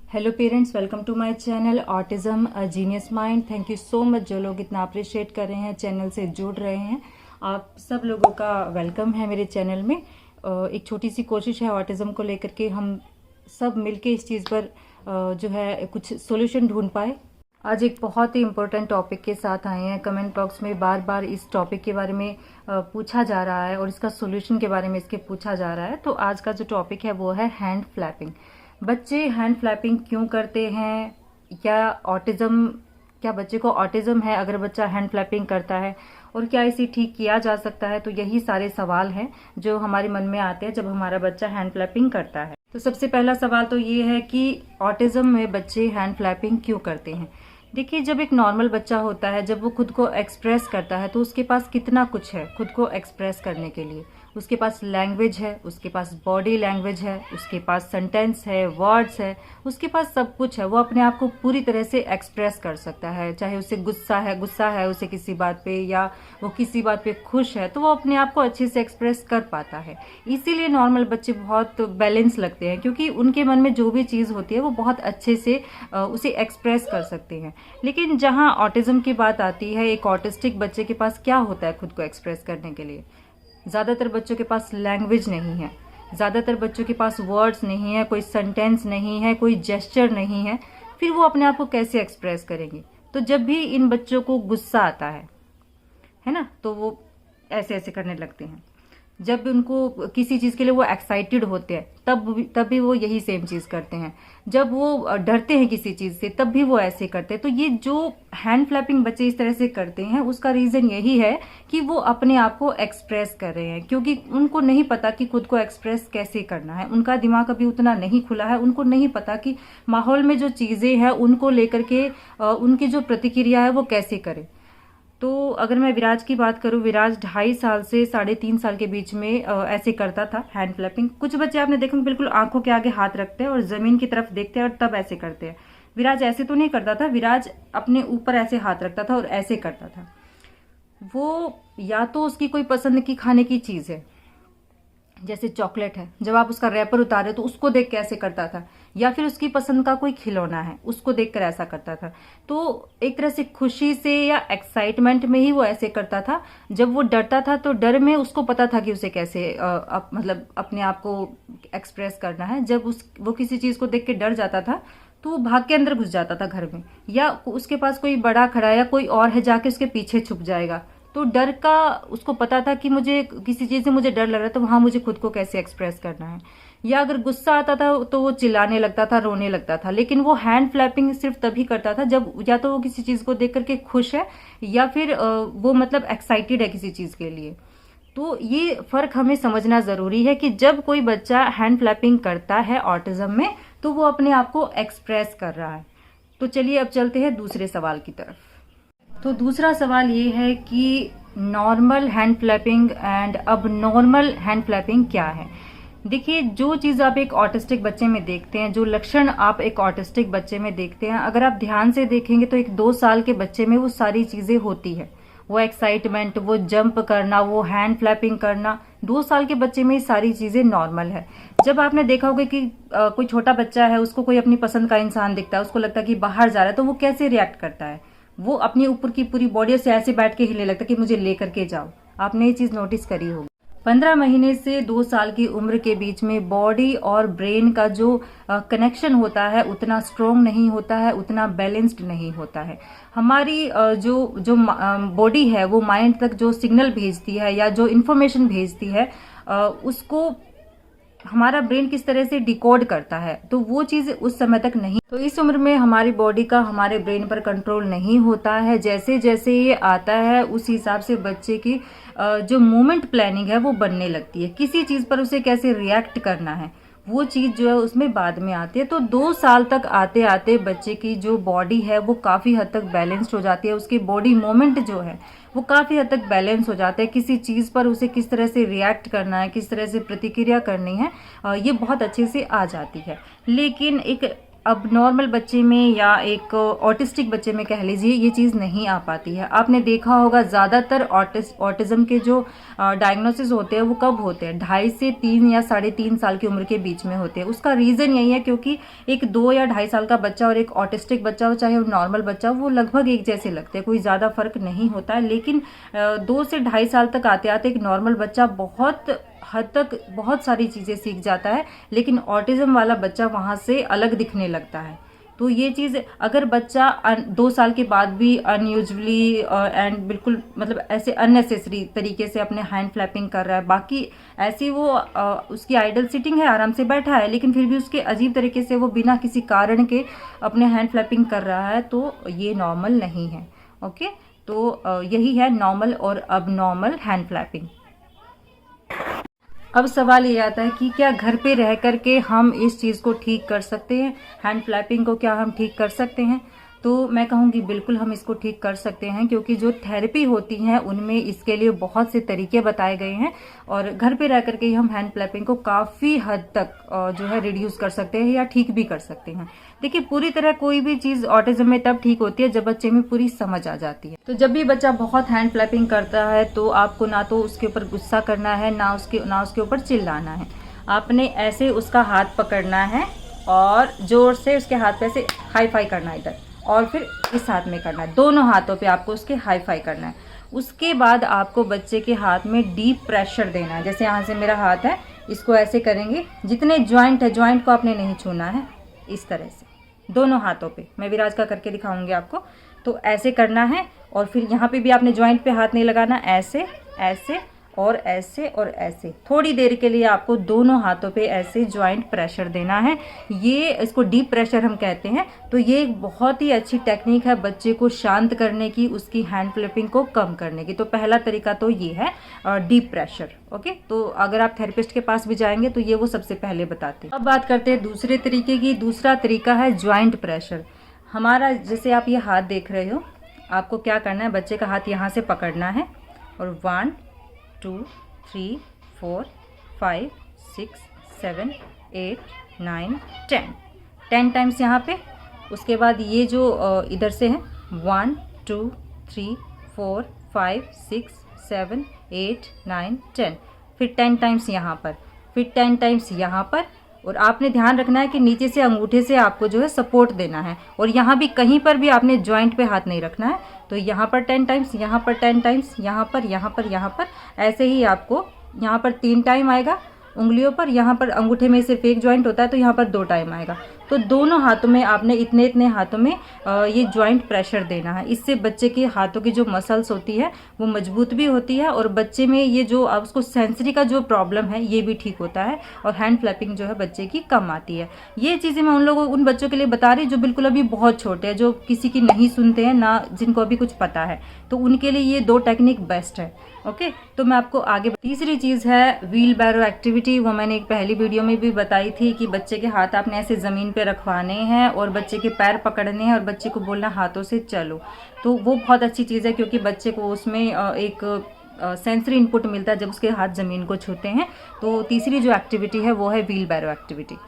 Hello parents, welcome to my channel autism a genius mind. Thank you so much जो लोग इतना appreciate कर रहे हैं, चैनल से जुड़ रहे हैं। आप सब लोगों का वेलकम है मेरे चैनल में। एक छोटी सी कोशिश है ऑटिज्म को लेकर के हम सब मिलके इस चीज़ पर जो है कुछ सॉल्यूशन ढूंढ पाए। आज एक बहुत ही इम्पोर्टेंट टॉपिक के साथ आए हैं। कमेंट बॉक्स में बार बार इस टॉपिक के बारे में पूछा जा रहा है और इसका सॉल्यूशन के बारे में इसके पूछा जा रहा है। तो आज का जो टॉपिक है वो है हैंड फ्लैपिंग। बच्चे हैंड फ्लैपिंग क्यों करते हैं, क्या बच्चे को ऑटिज्म है अगर बच्चा हैंड फ्लैपिंग करता है, और क्या इसे ठीक किया जा सकता है। तो यही सारे सवाल हैं जो हमारे मन में आते हैं जब हमारा बच्चा हैंड फ्लैपिंग करता है। तो सबसे पहला सवाल तो ये है कि ऑटिज्म में बच्चे हैंड फ्लैपिंग क्यों करते हैं। देखिए, जब एक नॉर्मल बच्चा होता है, जब वो खुद को एक्सप्रेस करता है तो उसके पास कितना कुछ है खुद को एक्सप्रेस करने के लिए। उसके पास लैंग्वेज है, उसके पास बॉडी लैंग्वेज है, उसके पास सेंटेंस है, वर्ड्स है, उसके पास सब कुछ है। वो अपने आप को पूरी तरह से एक्सप्रेस कर सकता है। चाहे उसे गुस्सा है उसे किसी बात पे, या वो किसी बात पे खुश है, तो वो अपने आप को अच्छे से एक्सप्रेस कर पाता है। इसीलिए नॉर्मल बच्चे बहुत बैलेंस लगते हैं, क्योंकि उनके मन में जो भी चीज़ होती है वो बहुत अच्छे से उसे एक्सप्रेस कर सकते हैं। लेकिन जहाँ ऑटिज्म की बात आती है, एक ऑटिस्टिक बच्चे के पास क्या होता है खुद को एक्सप्रेस करने के लिए। ज़्यादातर बच्चों के पास लैंग्वेज नहीं है, ज़्यादातर बच्चों के पास वर्ड्स नहीं है, कोई सेंटेंस नहीं है, कोई जेस्चर नहीं है। फिर वो अपने आप को कैसे एक्सप्रेस करेंगे। तो जब भी इन बच्चों को गुस्सा आता है ना, तो वो ऐसे ऐसे करने लगते हैं। जब भी उनको किसी चीज़ के लिए वो एक्साइटेड होते हैं तब भी वो यही सेम चीज़ करते हैं। जब वो डरते हैं किसी चीज़ से तब भी वो ऐसे करते हैं। तो ये जो हैंड फ्लैपिंग बच्चे इस तरह से करते हैं, उसका रीज़न यही है कि वो अपने आप को एक्सप्रेस कर रहे हैं, क्योंकि उनको नहीं पता कि खुद को एक्सप्रेस कैसे करना है। उनका दिमाग अभी उतना नहीं खुला है। उनको नहीं पता कि माहौल में जो चीज़ें हैं उनको लेकर के उनकी जो प्रतिक्रिया है वो कैसे करें। तो अगर मैं विराज की बात करूं, विराज 2.5 साल से 3.5 साल के बीच में ऐसे करता था हैंड फ्लैपिंग। कुछ बच्चे आपने देखा बिल्कुल आंखों के आगे हाथ रखते हैं और जमीन की तरफ देखते हैं और तब ऐसे करते हैं। विराज ऐसे तो नहीं करता था। विराज अपने ऊपर ऐसे हाथ रखता था और ऐसे करता था। वो या तो उसकी कोई पसंद की खाने की चीज़ है, जैसे चॉकलेट है, जब आप उसका रैपर उतारे तो उसको देख के ऐसे करता था, या फिर उसकी पसंद का कोई खिलौना है उसको देखकर ऐसा करता था। तो एक तरह से खुशी से या एक्साइटमेंट में ही वो ऐसे करता था। जब वो डरता था तो डर में उसको पता था कि उसे कैसे मतलब अपने आप को एक्सप्रेस करना है। जब वो किसी चीज को देख के डर जाता था तो वो भाग के अंदर घुस जाता था घर में, या उसके पास कोई बड़ा खड़ा है या कोई और है, जाके उसके पीछे छुप जाएगा। तो डर का उसको पता था कि मुझे किसी चीज से मुझे डर लग रहा है, तो वहां मुझे खुद को कैसे एक्सप्रेस करना है। या अगर गुस्सा आता था तो वो चिल्लाने लगता था, रोने लगता था। लेकिन वो हैंड फ्लैपिंग सिर्फ तभी करता था जब या तो वो किसी चीज को देख करके खुश है, या फिर वो मतलब एक्साइटेड है किसी चीज के लिए। तो ये फर्क हमें समझना जरूरी है कि जब कोई बच्चा हैंड फ्लैपिंग करता है ऑटिज्म में, तो वो अपने आप को एक्सप्रेस कर रहा है। तो चलिए अब चलते हैं दूसरे सवाल की तरफ। तो दूसरा सवाल ये है कि नॉर्मल हैंड फ्लैपिंग एंड अब नॉर्मल हैंड फ्लैपिंग क्या है। देखिए, जो चीज़ आप एक ऑटिस्टिक बच्चे में देखते हैं, जो लक्षण आप एक ऑटिस्टिक बच्चे में देखते हैं, अगर आप ध्यान से देखेंगे तो एक 2 साल के बच्चे में वो सारी चीज़ें होती है। वो एक्साइटमेंट, वो जंप करना, वो हैंड फ्लैपिंग करना, 2 साल के बच्चे में ये सारी चीज़ें नॉर्मल है। जब आपने देखा होगा कि कोई छोटा बच्चा है, उसको कोई अपनी पसंद का इंसान दिखता है, उसको लगता है कि बाहर जा रहा है, तो वो कैसे रिएक्ट करता है। वो अपने ऊपर की पूरी बॉडी से ऐसे बैठ के हिले लगता है कि मुझे लेकर के जाओ। आपने ये चीज नोटिस करी होगी। 15 महीने से 2 साल की उम्र के बीच में बॉडी और ब्रेन का जो कनेक्शन होता है उतना स्ट्रोंग नहीं होता है, उतना बैलेंस्ड नहीं होता है। हमारी जो जो बॉडी है वो माइंड तक जो सिग्नल भेजती है या जो इन्फॉर्मेशन भेजती है, उसको हमारा ब्रेन किस तरह से डिकोड करता है, तो वो चीज उस समय तक नहीं। तो इस उम्र में हमारी बॉडी का हमारे ब्रेन पर कंट्रोल नहीं होता है। जैसे जैसे ये आता है उस हिसाब से बच्चे की जो मूवमेंट प्लानिंग है वो बनने लगती है। किसी चीज पर उसे कैसे रिएक्ट करना है वो चीज जो है उसमें बाद में आती है। तो 2 साल तक आते आते बच्चे की जो बॉडी है वो काफी हद तक बैलेंस्ड हो जाती है। उसकी बॉडी मूवमेंट जो है वो काफी हद तक बैलेंस हो जाता है। किसी चीज पर उसे किस तरह से रिएक्ट करना है, किस तरह से प्रतिक्रिया करनी है, ये बहुत अच्छे से आ जाती है। लेकिन एक अब नॉर्मल बच्चे में या एक ऑटिस्टिक बच्चे में कह लीजिए ये चीज़ नहीं आ पाती है। आपने देखा होगा ज़्यादातर ऑटिज़म के जो डायग्नोसिस होते हैं वो कब होते हैं, 2.5 से 3 या 3.5 साल की उम्र के बीच में होते हैं। उसका रीज़न यही है क्योंकि एक 2 या 2.5 साल का बच्चा और एक ऑटिस्टिक बच्चा हो, चाहे वो नॉर्मल बच्चा हो, वो लगभग एक जैसे लगते हैं, कोई ज़्यादा फर्क नहीं होता है। लेकिन 2 से 2.5 साल तक आते आते एक नॉर्मल बच्चा बहुत हद तक बहुत सारी चीज़ें सीख जाता है, लेकिन ऑटिज़म वाला बच्चा वहाँ से अलग दिखने लगता है। तो ये चीज़, अगर बच्चा 2 साल के बाद भी अनयूजुअली एंड बिल्कुल मतलब ऐसे अननेसेसरी तरीके से अपने हैंड फ्लैपिंग कर रहा है, बाकी ऐसी वो उसकी आइडल सिटिंग है, आराम से बैठा है, लेकिन फिर भी उसके अजीब तरीके से वो बिना किसी कारण के अपने हैंड फ्लैपिंग कर रहा है, तो ये नॉर्मल नहीं है। ओके, तो यही है नॉर्मल और अब नॉर्मल हैंड फ्लैपिंग। अब सवाल ये आता है कि क्या घर पे रह कर के हम इस चीज़ को ठीक कर सकते हैं, हैंड फ्लैपिंग को क्या हम ठीक कर सकते हैं? तो मैं कहूँगी बिल्कुल हम इसको ठीक कर सकते हैं, क्योंकि जो थेरेपी होती हैं उनमें इसके लिए बहुत से तरीके बताए गए हैं और घर पे रह करके हम हैंड फ्लैपिंग को काफ़ी हद तक जो है रिड्यूस कर सकते हैं या ठीक भी कर सकते हैं। देखिए, पूरी तरह कोई भी चीज़ ऑटिज्म में तब ठीक होती है जब बच्चे में पूरी समझ आ जाती है। तो जब भी बच्चा बहुत हैंड फ्लैपिंग करता है तो आपको ना तो उसके ऊपर गुस्सा करना है, ना उसके ऊपर चिल्लाना है। आपने ऐसे उसका हाथ पकड़ना है और जोर से उसके हाथ पे ऐसे हाई फाई करना है इधर, और फिर इस हाथ में करना है, दोनों हाथों पे आपको उसके हाई फाई करना है। उसके बाद आपको बच्चे के हाथ में डीप प्रेशर देना है। जैसे यहाँ से मेरा हाथ है, इसको ऐसे करेंगे, जितने जॉइंट है जॉइंट को आपने नहीं छूना है, इस तरह से दोनों हाथों पे। मैं विराज का करके दिखाऊंगी आपको। तो ऐसे करना है और फिर यहाँ पे भी आपने जॉइंट पे हाथ नहीं लगाना, ऐसे ऐसे और ऐसे और ऐसे। थोड़ी देर के लिए आपको दोनों हाथों पे ऐसे जॉइंट प्रेशर देना है। ये इसको डीप प्रेशर हम कहते हैं। तो ये एक बहुत ही अच्छी टेक्निक है बच्चे को शांत करने की, उसकी हैंड फ्लिपिंग को कम करने की। तो पहला तरीका तो ये है डीप प्रेशर। ओके, तो अगर आप थेरेपिस्ट के पास भी जाएंगे तो ये वो सबसे पहले बताते हैं। अब बात करते हैं दूसरे तरीके की। दूसरा तरीका है जॉइंट प्रेशर। हमारा जैसे आप ये हाथ देख रहे हो, आपको क्या करना है, बच्चे का हाथ यहाँ से पकड़ना है और 1 2 3 4 5 6 7 8 9 10 टाइम्स यहाँ पे। उसके बाद ये जो इधर से है 1 2 3 4 5 6 7 8 9 10, फिर 10 टाइम्स यहाँ पर, फिर 10 टाइम्स यहाँ पर। और आपने ध्यान रखना है कि नीचे से अंगूठे से आपको जो है सपोर्ट देना है, और यहाँ भी कहीं पर भी आपने जॉइंट पे हाथ नहीं रखना है। तो यहाँ पर 10 टाइम्स, यहाँ पर 10 टाइम्स, यहाँ पर, यहाँ पर, यहाँ पर, ऐसे ही आपको यहाँ पर 3 टाइम आएगा उंगलियों पर, यहाँ पर अंगूठे में सिर्फ एक जॉइंट होता है तो यहाँ पर 2 टाइम आएगा। तो दोनों हाथों में आपने इतने इतने हाथों में ये जॉइंट प्रेशर देना है। इससे बच्चे के हाथों की जो मसल्स होती है वो मजबूत भी होती है, और बच्चे में ये जो उसको सेंसरी का जो प्रॉब्लम है ये भी ठीक होता है, और हैंड फ्लैपिंग जो है बच्चे की कम आती है। ये चीज़ें मैं उन बच्चों के लिए बता रही जो बिल्कुल अभी बहुत छोटे हैं, जो किसी की नहीं सुनते हैं ना, जिनको अभी कुछ पता है, तो उनके लिए ये 2 टेक्निक बेस्ट है। ओके, तो मैं आपको आगे तीसरी चीज़ है व्हील बैरो एक्टिविटी। वो मैंने एक पहली वीडियो में भी बताई थी कि बच्चे के हाथ आपने ऐसे ज़मीन पे रखवाने हैं और बच्चे के पैर पकड़ने हैं और बच्चे को बोलना हाथों से चलो। तो वो बहुत अच्छी चीज़ है, क्योंकि बच्चे को उसमें एक सेंसरी इनपुट मिलता है जब उसके हाथ ज़मीन को छूते हैं। तो तीसरी जो एक्टिविटी है वो है व्हील बैरो एक्टिविटी।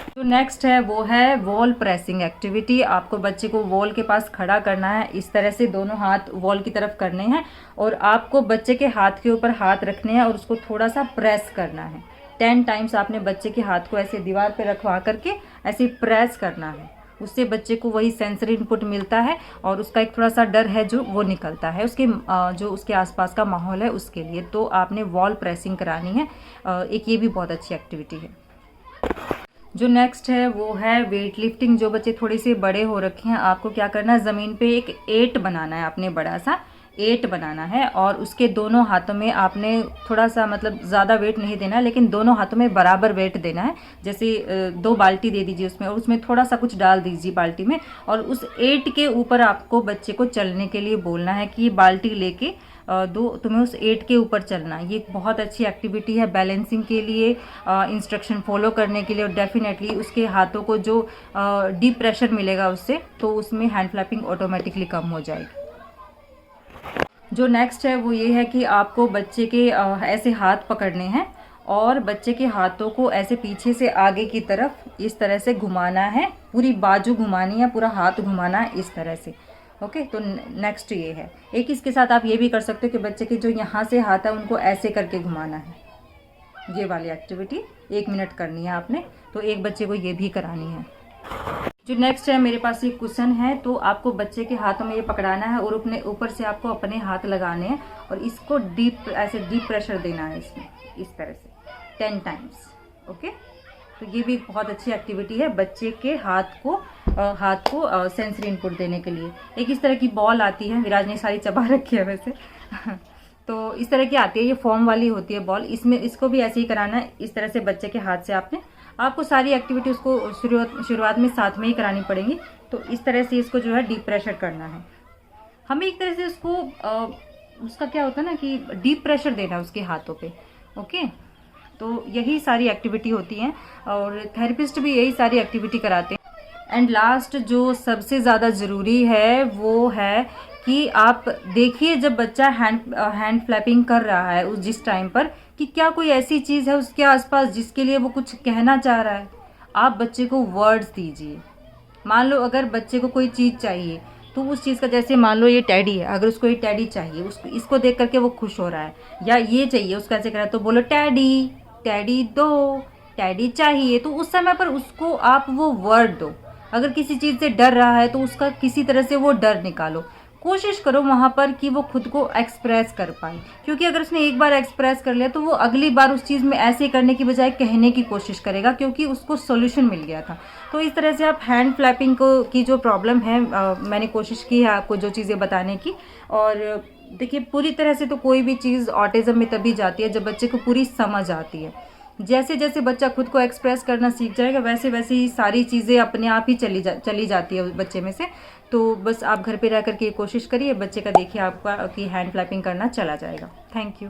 जो नेक्स्ट है वो है वॉल प्रेसिंग एक्टिविटी। आपको बच्चे को वॉल के पास खड़ा करना है, इस तरह से दोनों हाथ वॉल की तरफ करने हैं, और आपको बच्चे के हाथ के ऊपर हाथ रखने हैं और उसको थोड़ा सा प्रेस करना है। 10 टाइम्स आपने बच्चे के हाथ को ऐसे दीवार पे रखवा करके ऐसे प्रेस करना है। उससे बच्चे को वही सेंसरी इनपुट मिलता है और उसका एक थोड़ा सा डर है जो वो निकलता है उसके जो उसके आसपास का माहौल है उसके लिए। तो आपने वॉल प्रेसिंग करानी है। एक ये भी बहुत अच्छी एक्टिविटी है। जो नेक्स्ट है वो है वेट लिफ्टिंग। जो बच्चे थोड़े से बड़े हो रखे हैं, आपको क्या करना है, ज़मीन पे एक 8 बनाना है, आपने बड़ा सा 8 बनाना है, और उसके दोनों हाथों में आपने थोड़ा सा मतलब ज़्यादा वेट नहीं देना है, लेकिन दोनों हाथों में बराबर वेट देना है। जैसे 2 बाल्टी दे दीजिए उसमें, और उसमें थोड़ा सा कुछ डाल दीजिए बाल्टी में, और उस 8 के ऊपर आपको बच्चे को चलने के लिए बोलना है कि बाल्टी लेके तुम्हें उस 8 के ऊपर चलना। ये एक बहुत अच्छी एक्टिविटी है बैलेंसिंग के लिए, इंस्ट्रक्शन फॉलो करने के लिए, और डेफिनेटली उसके हाथों को जो डीप प्रेशर मिलेगा उससे, तो उसमें हैंड फ्लैपिंग ऑटोमेटिकली कम हो जाएगी। जो नेक्स्ट है वो ये है कि आपको बच्चे के ऐसे हाथ पकड़ने हैं और बच्चे के हाथों को ऐसे पीछे से आगे की तरफ इस तरह से घुमाना है, पूरी बाजू घुमानी है, पूरा हाथ घुमाना है इस तरह से। ओके, तो नेक्स्ट ये है। एक इसके साथ आप ये भी कर सकते हो कि बच्चे के जो यहाँ से हाथ है उनको ऐसे करके घुमाना है। ये वाली एक्टिविटी 1 मिनट करनी है आपने, तो एक बच्चे को ये भी करानी है। जो नेक्स्ट है, मेरे पास ये कुशन है, तो आपको बच्चे के हाथों में ये पकड़ाना है और अपने ऊपर से आपको अपने हाथ लगाने हैं और इसको ऐसे डीप प्रेशर देना है इसमें, इस तरह से 10 टाइम्स। ओके, तो ये भी एक बहुत अच्छी एक्टिविटी है बच्चे के हाथ को सेंसरी इनपुट देने के लिए। एक इस तरह की बॉल आती है, विराज ने सारी चबा रखी है वैसे तो इस तरह की आती है, ये फॉर्म वाली होती है बॉल, इसमें इसको भी ऐसे ही कराना है इस तरह से बच्चे के हाथ से। आपको सारी एक्टिविटी उसको शुरुआत में साथ में ही करानी पड़ेंगी। तो इस तरह से इसको जो है डीप प्रेशर करना है हमें, एक तरह से उसको उसका क्या होता है ना कि डीप प्रेशर देना है उसके हाथों पे। ओके, तो यही सारी एक्टिविटी होती हैं और थेरेपिस्ट भी यही सारी एक्टिविटी कराते हैं। एंड लास्ट जो सबसे ज़्यादा ज़रूरी है वो है कि आप देखिए जब बच्चा हैंड फ्लैपिंग कर रहा है उस जिस टाइम पर, कि क्या कोई ऐसी चीज़ है उसके आसपास जिसके लिए वो कुछ कहना चाह रहा है। आप बच्चे को वर्ड्स दीजिए। मान लो अगर बच्चे को कोई चीज़ चाहिए तो उस चीज़ का, जैसे मान लो ये टैडी है, अगर उसको ये टैडी चाहिए, उसको इसको देख करके वो खुश हो रहा है, या ये चाहिए उसका ऐसे कर रहा है, तो बोलो टैडी, टैडी दो, टैडी चाहिए। तो उस समय पर उसको आप वो वर्ड दो। अगर किसी चीज़ से डर रहा है तो उसका किसी तरह से वो डर निकालो। कोशिश करो वहाँ पर कि वो खुद को एक्सप्रेस कर पाए, क्योंकि अगर उसने एक बार एक्सप्रेस कर लिया तो वो अगली बार उस चीज़ में ऐसे करने की बजाय कहने की कोशिश करेगा, क्योंकि उसको सॉल्यूशन मिल गया था। तो इस तरह से आप हैंड फ्लैपिंग की जो प्रॉब्लम है, मैंने कोशिश की है आपको जो चीज़ें बताने की। और देखिए पूरी तरह से तो कोई भी चीज़ ऑटिज़म में तभी जाती है जब बच्चे को पूरी समझ आती है। जैसे जैसे बच्चा खुद को एक्सप्रेस करना सीख जाएगा वैसे वैसे ही सारी चीज़ें अपने आप ही चली जाती है बच्चे में से। तो बस आप घर पे रह करके कोशिश करिए, बच्चे का देखिए आपका कि हैंड फ्लैपिंग करना चला जाएगा। Thank you.